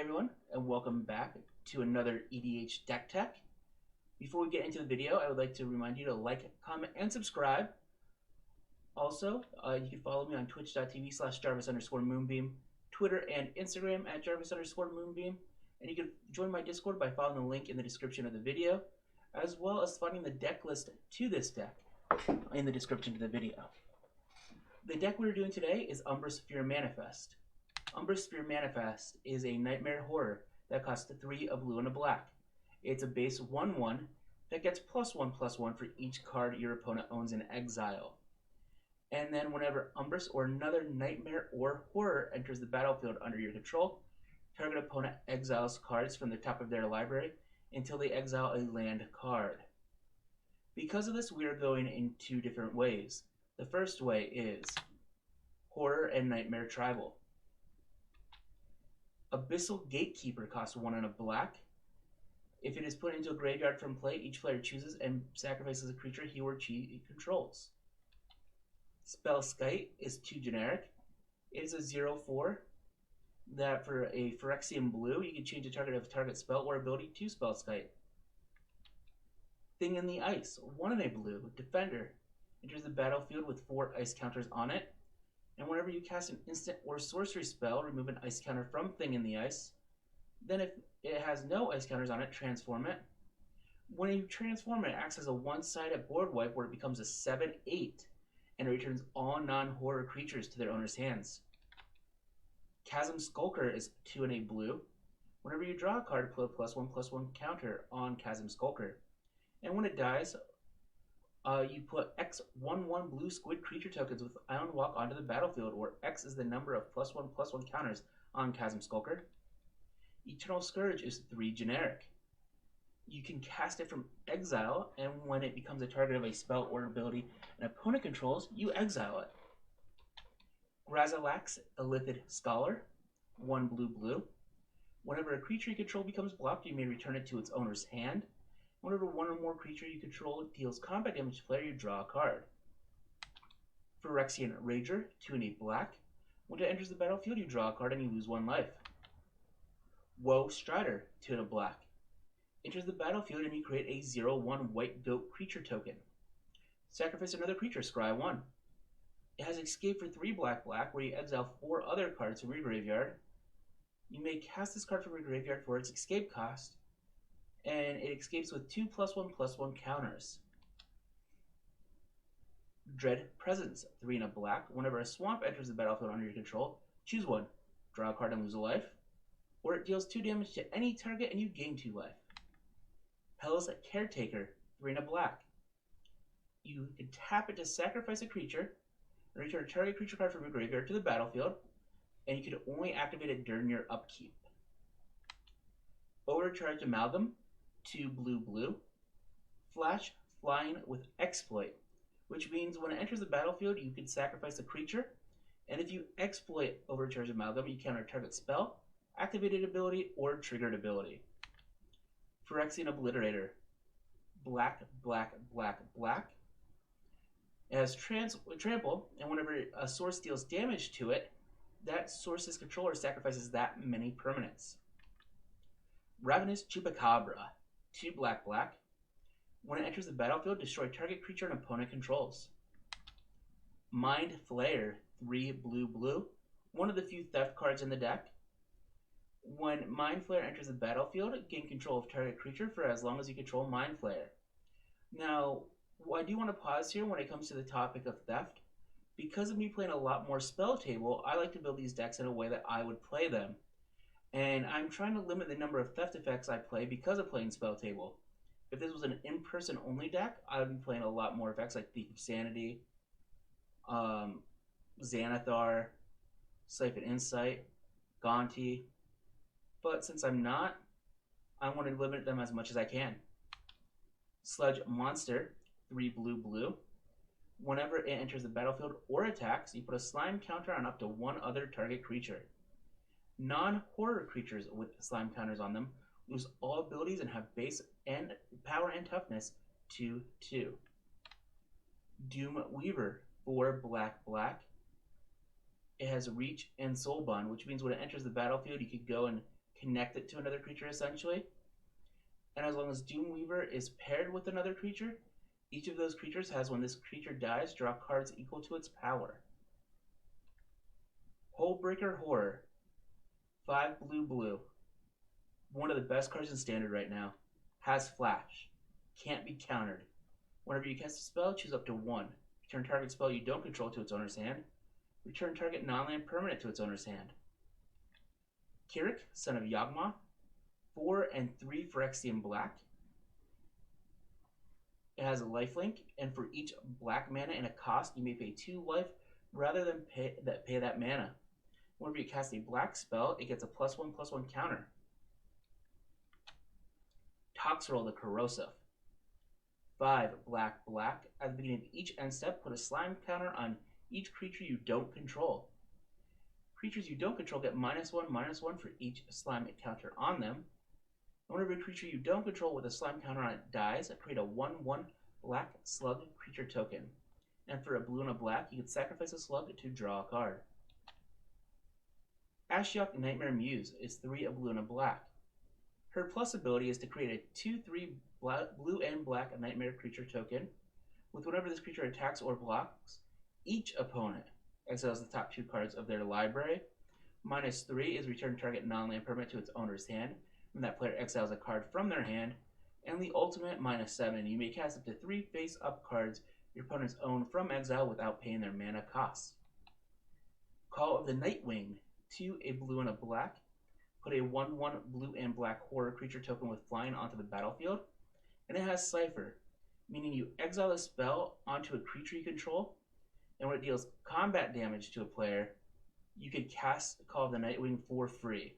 everyone, and welcome back to another EDH Deck Tech. Before we get into the video, I would like to remind you to like, comment, and subscribe. Also, you can follow me on twitch.tv/Jarvis_Moonbeam, Twitter and Instagram at Jarvis_Moonbeam, and you can join my Discord by following the link in the description of the video, as well as finding the deck list to this deck in the description of the video. The deck we're doing today is Umbris Manifest. Umbris Manifest is a nightmare horror that costs 3 a blue and a black. It's a base 1/1 that gets +1/+1 for each card your opponent owns in Exile. And then whenever Umbris or another nightmare or horror enters the battlefield under your control, target opponent exiles cards from the top of their library until they exile a land card. Because of this, we are going in 2 different ways. The first way is Horror and Nightmare Tribal. Abyssal Gatekeeper costs 1 and a black. If it is put into a graveyard from play, each player chooses and sacrifices a creature he or she controls. Spell Skite is 2 generic. It is a 0/4 that for a Phyrexian blue, you can change the target of target spell or ability to Spell Skite. Thing in the Ice, 1 and a blue, Defender. Enters the battlefield with 4 ice counters on it. And whenever you cast an instant or sorcery spell, remove an ice counter from Thing in the Ice. Then if it has no ice counters on it, transform it. When you transform it, it acts as a one-sided board wipe where it becomes a 7/8 and it returns all non-horror creatures to their owner's hands. Chasm Skulker is 2 and a blue. Whenever you draw a card, put a +1/+1 counter on Chasm Skulker. And when it dies, you put X 1/1 blue squid creature tokens with Iron Walk onto the battlefield, where X is the number of +1/+1 counters on Chasm Skulker. Eternal Scourge is 3 generic. You can cast it from Exile, and when it becomes a target of a spell or ability an opponent controls, you exile it. Grazilax, Illithid Scholar, 1 blue. Whenever a creature you control becomes blocked, you may return it to its owner's hand. Whenever 1 or more creature you control deals combat damage to player, you draw a card. Phyrexian Rager, 2 and a black. When it enters the battlefield, you draw a card and you lose 1 life. Woe Strider, 2 and a black. Enters the battlefield and you create a 0/1 white goat creature token. Sacrifice another creature, scry 1. It has Escape for 3 black where you exile 4 other cards from your graveyard. You may cast this card from your graveyard for its escape cost, and it escapes with 2 +1/+1 counters. Dread Presence, 3 and a black. Whenever a swamp enters the battlefield under your control, choose 1, draw a card and lose a life, or it deals 2 damage to any target and you gain 2 life. Hell's Caretaker, 3 and a black. You can tap it to sacrifice a creature and return a target creature card from your graveyard to the battlefield, and you can only activate it during your upkeep. Overcharged Amalgam, 2 blue. Flash Flying with Exploit, which means when it enters the battlefield, you can sacrifice a creature, and if you exploit Overcharged Amalgam, you counter target spell, activated ability, or triggered ability. Phyrexian Obliterator, black. It has trample, and whenever a source deals damage to it, that source's controller sacrifices that many permanents. Ravenous Chupacabra, 2 black. When it enters the battlefield, destroy target creature an opponent controls. Mind Flayer, 3 blue. One of the few theft cards in the deck. When Mind Flayer enters the battlefield, gain control of target creature for as long as you control Mind Flayer. Now, I do want to pause here when it comes to the topic of theft. Because of me playing a lot more Spell Table, I like to build these decks in a way that I would play them. And I'm trying to limit the number of theft effects I play because of playing Spell Table. If this was an in-person only deck, I would be playing a lot more effects like Thief of Sanity, Xanathar, Siphon Insight, Gonti. But since I'm not, I want to limit them as much as I can. Sludge Monster, 3 blue. Whenever it enters the battlefield or attacks, you put a slime counter on up to 1 other target creature. Non-horror creatures with slime counters on them lose all abilities and have base and power and toughness 2/2. Doom Weaver, 4 black. It has Reach and Soul Bond, which means when it enters the battlefield, you could go and connect it to another creature essentially. And as long as Doomweaver is paired with another creature, each of those creatures has, when this creature dies, draw cards equal to its power. Hullbreaker Horror. 5 blue. One of the best cards in Standard right now. Has flash. Can't be countered. Whenever you cast a spell, choose up to 1. Return target spell you don't control to its owner's hand. Return target non-land permanent to its owner's hand. Kirik, Son of Yawgmoth. 4 and 3 Phyrexian black. It has a lifelink, and for each black mana and a cost, you may pay 2 life rather than pay that mana. Whenever you cast a black spell, it gets a +1/+1 counter. Toxrill the Corrosive. 5 black. At the beginning of each end step, put a slime counter on each creature you don't control. Creatures you don't control get -1/-1 for each slime counter on them. Whenever a creature you don't control with a slime counter on it dies, create a 1/1 black slug creature token. And for a blue and a black, you can sacrifice a slug to draw a card. Ashiok Nightmare Muse is 3 a blue and a black. Her plus ability is to create a 2/3 blue and black nightmare creature token. With whenever this creature attacks or blocks, each opponent exiles the top 2 cards of their library. -3 is return target non-land permanent to its owner's hand, and that player exiles a card from their hand. And the ultimate, -7, you may cast up to 3 face-up cards your opponents own from exile without paying their mana costs. Call of the Nightwing, 2 a blue and a black. Put a 1/1 blue and black horror creature token with flying onto the battlefield. And it has Cipher, meaning you exile a spell onto a creature you control, and when it deals combat damage to a player, you could cast Call of the Nightwing for free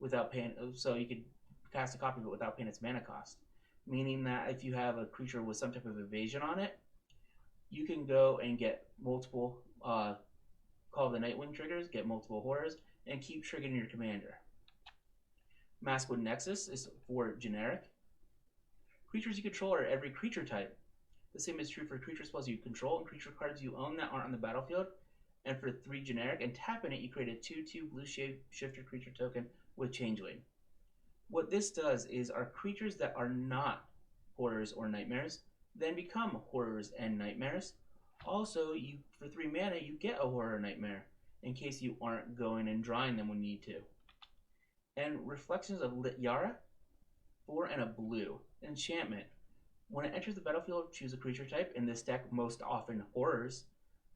without paying. So you could cast a copy of it without paying its mana cost, meaning that if you have a creature with some type of evasion on it, you can go and get multiple Call of the Nightwing triggers, get multiple horrors, and keep triggering your commander. Maskwood Nexus is 4 generic. Creatures you control are every creature type. The same is true for creature spells you control and creature cards you own that aren't on the battlefield. And for 3 generic, and tapping it, you create a 2/2 blue shifter creature token with Changeling. What this does is our creatures that are not horrors or nightmares then become horrors and nightmares. Also, for 3 mana, you get a horror or nightmare in case you aren't going and drawing them when you need to. And Reflections of Lityara, 4 and a blue. Enchantment. When it enters the battlefield, choose a creature type, in this deck most often horrors,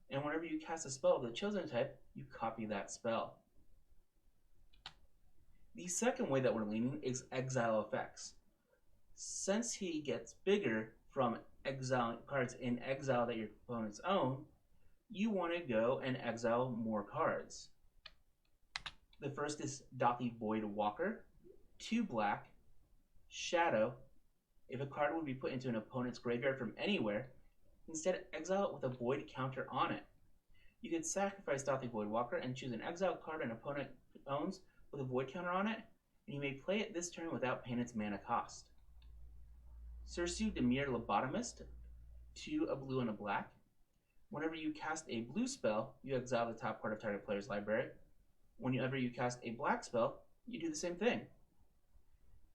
and whenever you cast a spell of the chosen type, you copy that spell. The second way that we're leaning is Exile effects. Since he gets bigger from exile cards in exile that your opponents own, you want to go and exile more cards. The first is Dothy Void Walker, 2 black, Shadow. If a card would be put into an opponent's graveyard from anywhere, instead exile it with a void counter on it. You can sacrifice Dothy Void Walker and choose an exile card an opponent owns with a void counter on it, and you may play it this turn without paying its mana cost. Sursu Dimir Lobotomist, 2 a blue and a black. Whenever you cast a blue spell, you exile the top card of target player's library. Whenever you cast a black spell, you do the same thing.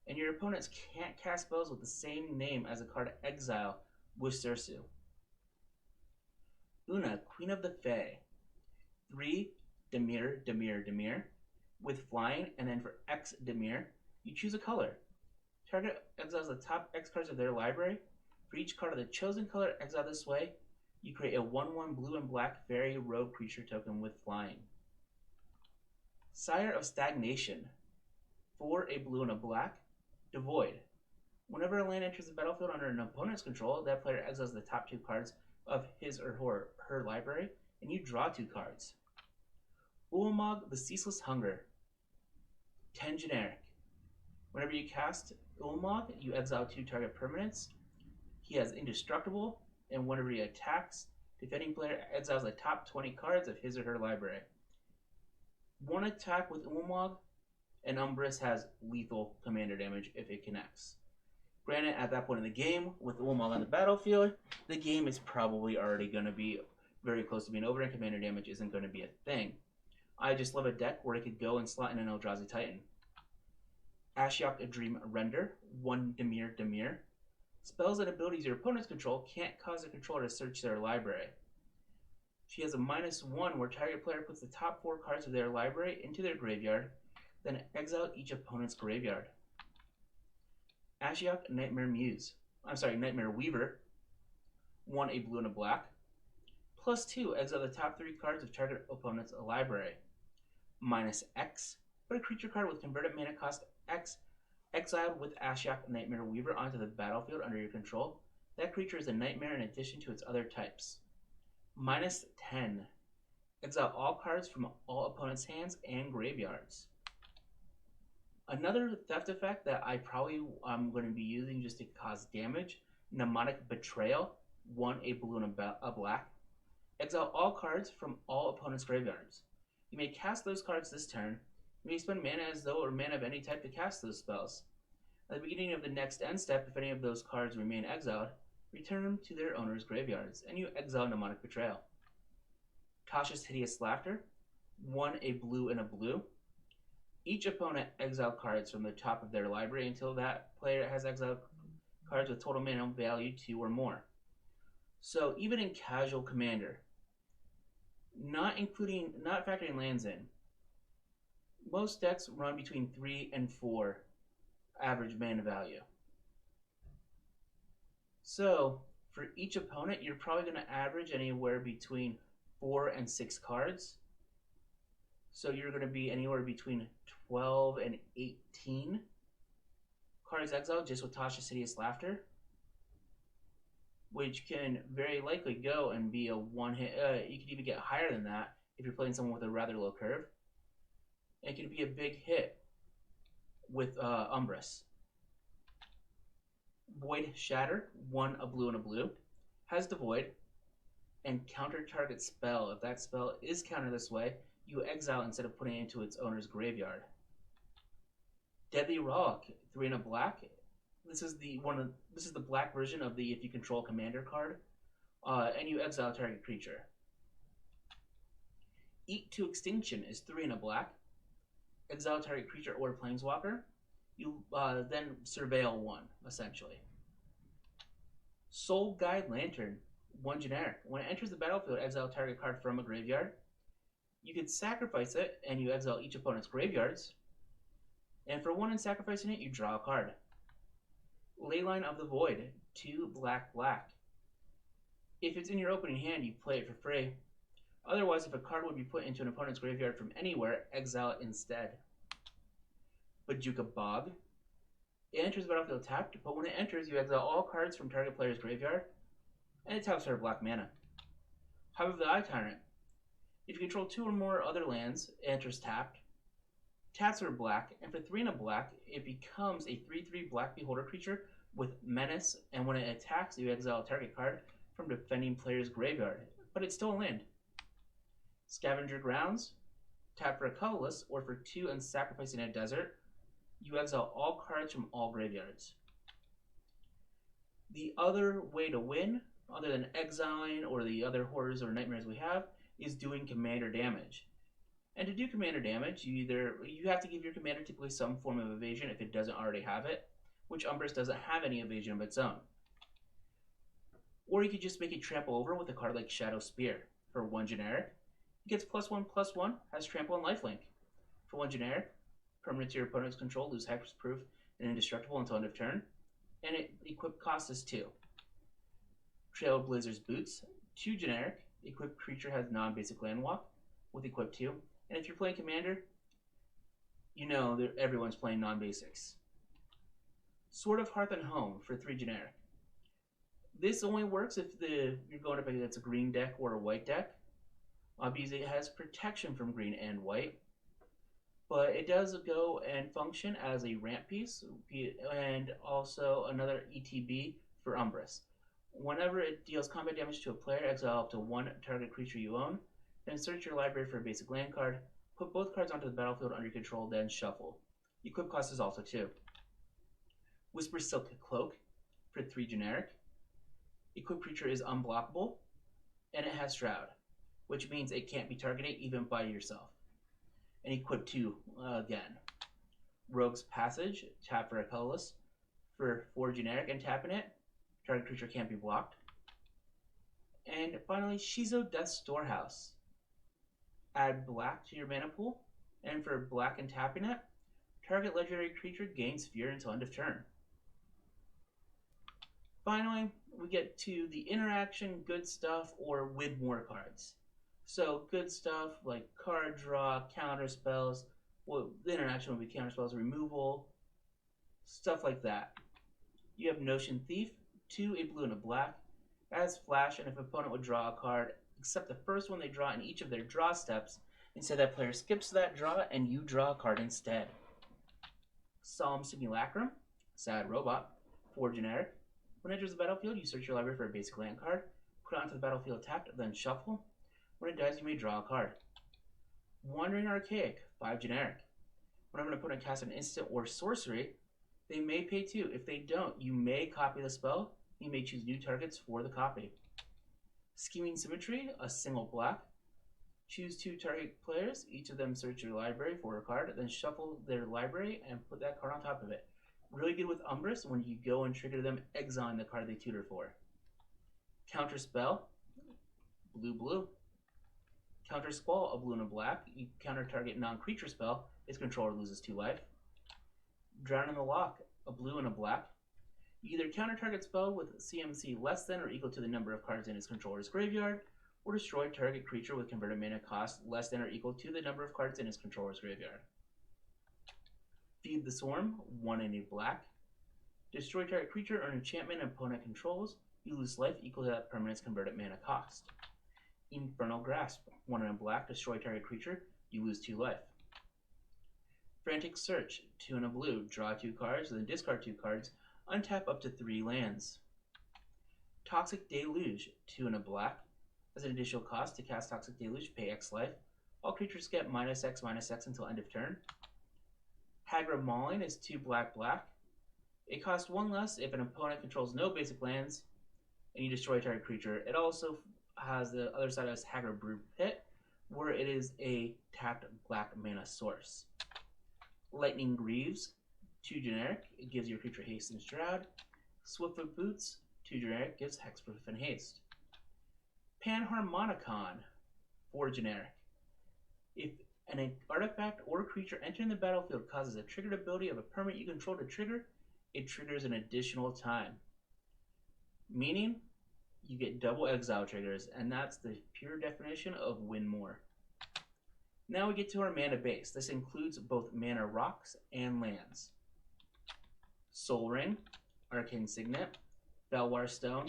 And your opponents can't cast spells with the same name as a card exile with Sursu. Una, Queen of the Fae, 3 Dimir, with flying, and then for X Dimir, you choose a color. Target exiles the top X cards of their library. For each card of the chosen color exiled this way, you create a 1/1 blue and black fairy rogue creature token with flying. Sire of Stagnation, 4 a blue and a black, Devoid. Whenever a land enters the battlefield under an opponent's control, that player exiles the top 2 cards of his or her library, and you draw 2 cards. Ulamog the Ceaseless Hunger, 10 generic. Whenever you cast Ulamog, you exile 2 target permanents. He has Indestructible, and whenever he attacks, defending player exiles the top 20 cards of his or her library. One attack with Ulamog, and Umbris has lethal commander damage if it connects. Granted, at that point in the game, with Ulamog on the battlefield, the game is probably already going to be very close to being over, and commander damage isn't going to be a thing. I just love a deck where I could go and slot in an Eldrazi Titan. Ashiok Dream Render, 1 Dimir. Spells and abilities your opponents control can't cause a controller to search their library. She has a -1 where target player puts the top 4 cards of their library into their graveyard, then exile each opponent's graveyard. Ashiok Nightmare Weaver, 1 a blue and a black. +2, exile the top 3 cards of target opponent's library. -X, put a creature card with converted mana cost X exiled with Ashiok Nightmare Weaver onto the battlefield under your control. That creature is a nightmare in addition to its other types. -10, exile all cards from all opponents' hands and graveyards. Another theft effect that I probably am going to be using just to cause damage, Mnemonic Betrayal, 1 a blue and a black. Exile all cards from all opponents' graveyards. You may cast those cards this turn. You may spend mana as though or mana of any type to cast those spells. At the beginning of the next end step, if any of those cards remain exiled, return them to their owner's graveyards, and you exile Mnemonic Betrayal. Tasha's Hideous Laughter, 1 a blue and a blue. Each opponent exile cards from the top of their library until that player has exiled cards with total mana value 2 or more. So even in casual Commander, not factoring lands in, most decks run between 3 and 4 average mana value. So for each opponent, you're probably going to average anywhere between 4 and 6 cards. So you're going to be anywhere between 12 and 18 cards exiled just with Tasha's Hideous Laughter, which can very likely go and be a one-hit. You could even get higher than that if you're playing someone with a rather low curve. It could be a big hit with Umbris. Void Shatter, 1 a blue and a blue, has the Void, and counter target spell. If that spell is countered this way, you exile instead of putting it into its owner's graveyard. Deadly Rollick, 3 and a black. This is the black version of the if you control commander card, and you exile target creature. Eat to Extinction is 3 and a black. Exile target creature or planeswalker. You then surveil 1 essentially. Soul Guide Lantern, 1 generic. When it enters the battlefield, exile target card from a graveyard. You can sacrifice it, and you exile each opponent's graveyards. And for 1 in sacrificing it, you draw a card. Leyline of the Void, 2 black. If it's in your opening hand, you play it for free. Otherwise, if a card would be put into an opponent's graveyard from anywhere, exile it instead. Bojuka Bog. It enters the battlefield tapped, but when it enters, you exile all cards from target player's graveyard, and it taps for black mana. Hive of the Eye Tyrant. If you control 2 or more other lands, it enters tapped. Taps for black, and for 3 and a black, it becomes a 3/3 black beholder creature with menace, and when it attacks, you exile a target card from defending player's graveyard, but it's still a land. Scavenger Grounds. Tap for a colorless, or for 2 and sacrificing a desert, you exile all cards from all graveyards. The other way to win, other than exiling or the other horrors or nightmares we have, is doing commander damage. And to do commander damage, you have to give your commander typically some form of evasion if it doesn't already have it, which Umbris doesn't have any evasion of its own. Or you could just make it trample over with a card like Shadow Spear. For 1 generic, it gets +1/+1, has trample and lifelink. For 1 generic, permanent to your opponent's control, lose hexproof and indestructible until end of turn, and it equip cost is 2. Trailblazer's Boots, 2 generic, equipped creature has non-basic land walk with equip 2, and if you're playing commander, you know that everyone's playing non-basics. Sword of Hearth and Home for 3 generic. This only works if you're going up against a green deck or a white deck, because it has protection from green and white. But it does go and function as a ramp piece, and also another ETB for Umbris. Whenever it deals combat damage to a player, exile up to 1 target creature you own, then search your library for a basic land card, put both cards onto the battlefield under your control, then shuffle. Equip cost is also 2. Whisper Silk Cloak for 3 generic. Equipped creature is unblockable, and it has Shroud, which means it can't be targeted even by yourself. And equip 2 again. Rogue's Passage, tap for a colorless for 4 generic and tapping it. Target creature can't be blocked. And finally, Shizo Death Storehouse. Add black to your mana pool, and for black and tapping it, target legendary creature gains fear until end of turn. Finally, we get to the interaction, good stuff, or win more cards. So good stuff like card draw, counter spells. Well, the interaction would be counter spells removal, stuff like that. You have Notion Thief, 2 a blue and a black. Adds flash, and if an opponent would draw a card, except the first one they draw in each of their draw steps, instead that player skips that draw and you draw a card instead. Solemn Simulacrum, Sad Robot, 4 generic. When it enters the battlefield, you search your library for a basic land card, put it onto the battlefield tapped, then shuffle. When it dies, you may draw a card. Wandering Archaic, 5 generic. Whenever an opponent casts an instant or sorcery, they may pay 2. If they don't, you may copy the spell. You may choose new targets for the copy. Scheming Symmetry, a single black. Choose 2 target players. Each of them search your library for a card, then shuffle their library and put that card on top of it. Really good with Umbris when you go and trigger them, exiling the card they tutor for. Counter Spell, blue. Counter Squall, a blue and a black. You counter target non-creature spell. Its controller loses 2 life. Drown in the Loch, a blue and a black. You either counter target spell with CMC less than or equal to the number of cards in its controller's graveyard, or destroy target creature with converted mana cost less than or equal to the number of cards in its controller's graveyard. Feed the Swarm, 1 and a black. Destroy target creature or enchantment opponent controls. You lose life equal to that permanent's converted mana cost. Infernal Grasp, 1 and a black. Destroy target creature. You lose 2 life. Frantic Search, 2 and a blue. Draw 2 cards, then discard 2 cards. Untap up to 3 lands. Toxic Deluge, 2 and a black. As an additional cost to cast Toxic Deluge, pay X life. All creatures get -X until end of turn. Hagra Mauling is 2 black. It costs 1 less if an opponent controls no basic lands and you destroy a target creature. It also has the other side as Hagra Brewed Pit, where it is a tapped black mana source. Lightning Greaves, 2 generic. It gives your creature haste and shroud. Swiftfoot Boots, 2 generic. Gives hexproof and haste. Panharmonicon, 4 generic. If an artifact or creature entering the battlefield causes a triggered ability of a permanent you control to trigger, it triggers an additional time. Meaning, you get double exile triggers, and that's the pure definition of win more. Now we get to our mana base. This includes both mana rocks and lands. Soul Ring, Arcane Signet, Belwar Stone,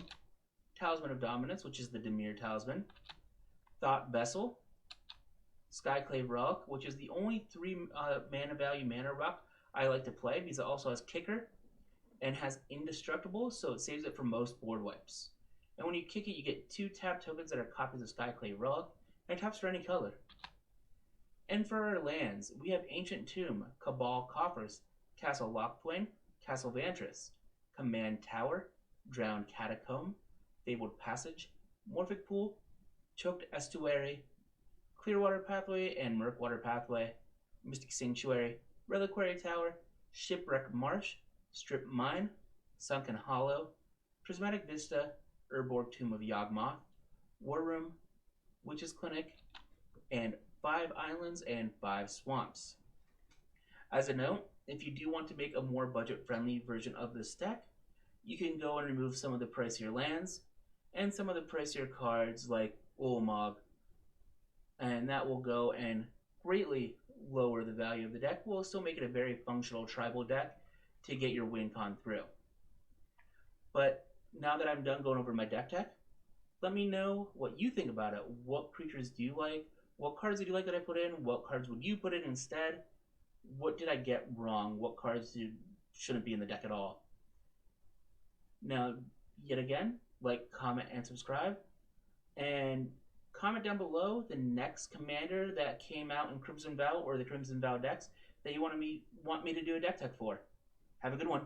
Talisman of Dominance, which is the Dimir Talisman, Thought Vessel, Skyclave Relic, which is the only 3 mana value mana rock I like to play because it also has Kicker and has Indestructible, so it saves it from most board wipes. And when you kick it, you get 2 tap tokens that are copies of Skyclave Relic, and it taps for any color. And for our lands, we have Ancient Tomb, Cabal Coffers, Castle Locthwain, Castle Vantris, Command Tower, Drowned Catacomb, Fabled Passage, Morphic Pool, Choked Estuary, Clearwater Pathway and Murkwater Pathway, Mystic Sanctuary, Reliquary Tower, Shipwreck Marsh, Strip Mine, Sunken Hollow, Prismatic Vista, Urborg Tomb of Yawgmoth, War Room, Witch's Clinic, and 5 islands and 5 swamps. As a note, if you do want to make a more budget-friendly version of this deck, you can go and remove some of the pricier lands and some of the pricier cards like Ulamog, and that will go and greatly lower the value of the deck. We'll still make it a very functional tribal deck to get your win con through. But now that I'm done going over my deck tech, let me know what you think about it. What creatures do you like? What cards did you like that I put in? What cards would you put in instead? What did I get wrong? What cards shouldn't be in the deck at all? Now, yet again, like, comment, and subscribe. And comment down below the next commander that came out in Crimson Vow or the Crimson Vow decks that you want me to do a deck tech for. Have a good one.